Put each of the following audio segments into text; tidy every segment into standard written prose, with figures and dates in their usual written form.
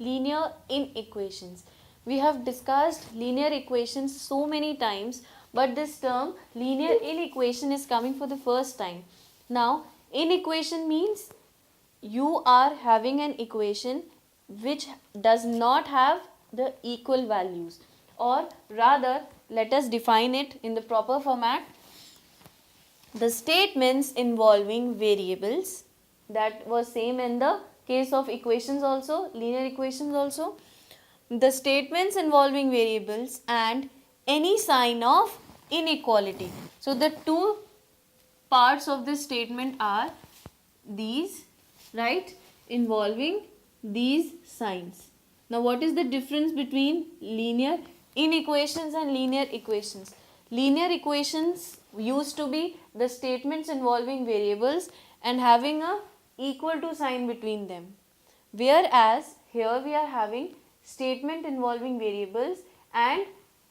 linear inequations. We have discussed linear equations so many times, but this term linear inequation is coming for the first time. Now, inequation means you are having an equation which does not have the equal values, or rather, let us define it in the proper format. The statements involving variables, that was same in the case of equations also, linear equations also. The statements involving variables and any sign of inequality. So the two parts of this statement are these, right, involving these signs. Now what is the difference between linear inequations and linear equations? Linear equations used to be the statements involving variables and having a equal to sign between them, whereas here we are having statement involving variables and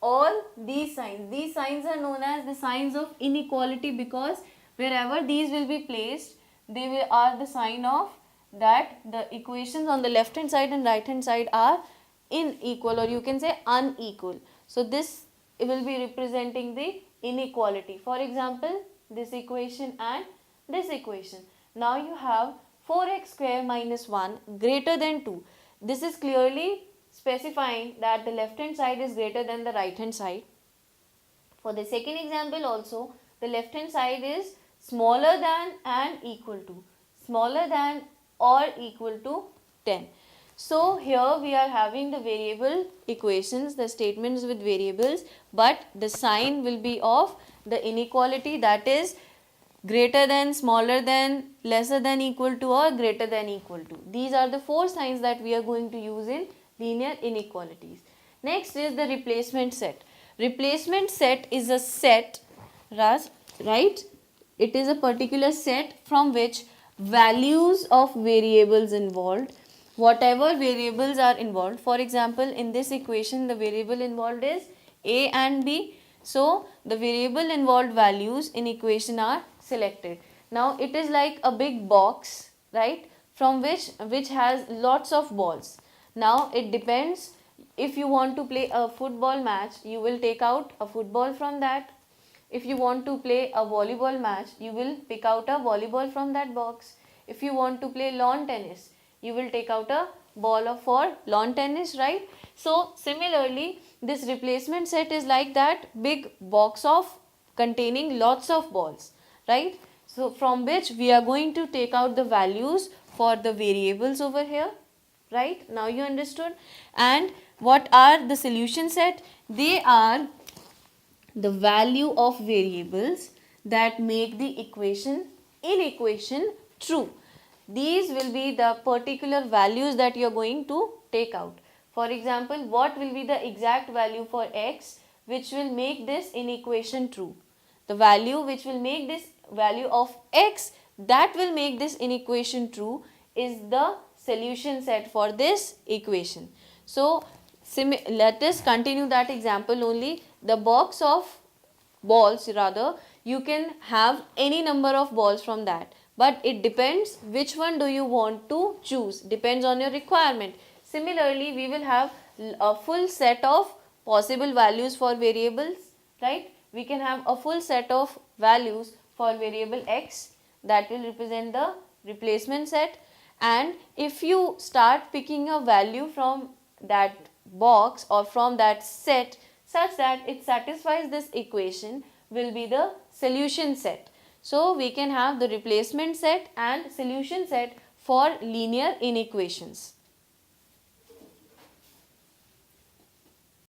all these signs. These signs are known as the signs of inequality because wherever these will be placed, they are the sign of that the equations on the left hand side and right hand side are unequal, or you can say unequal. So this will be representing the inequality. For example, this equation and this equation. Now you have 4x square minus 1 greater than 2. This is clearly specifying that the left hand side is greater than the right hand side. For the second example also, the left hand side is smaller than and equal to, smaller than or equal to 10. So here we are having the variable equations, the statements with variables, but the sign will be of the inequality, that is greater than, smaller than, lesser than equal to, or greater than equal to. These are the four signs that we are going to use in linear inequalities. Next is the replacement set. Replacement set is a set, right? It is a particular set from which values of variables involved, whatever variables are involved. For example, in this equation, the variable involved is a and b. So the variable involved values in equation are selected. Now it is like a big box, right, from which has lots of balls. Now it depends, if you want to play a football match, you will take out a football from that. If you want to play a volleyball match, you will pick out a volleyball from that box. If you want to play lawn tennis, you will take out a ball for lawn tennis, right? So similarly, this replacement set is like that big box of containing lots of balls, right? So from which we are going to take out the values for the variables over here, right? Now you understood. And what are the solution set? They are the value of variables that make the inequation true. These will be the particular values that you are going to take out. For example, what will be the exact value for x which will make this inequation true? The value which will make this value of x that will make this inequation true is the solution set for this equation. So let us continue that example only. The box of balls, rather, you can have any number of balls from that, but it depends which one do you want to choose, depends on your requirement. Similarly, we will have a full set of possible values for variables, right? We can have a full set of values for variable x, that will represent the replacement set. And if you start picking a value from that box or from that set such that it satisfies this equation, will be the solution set. So we can have the replacement set and solution set for linear inequations.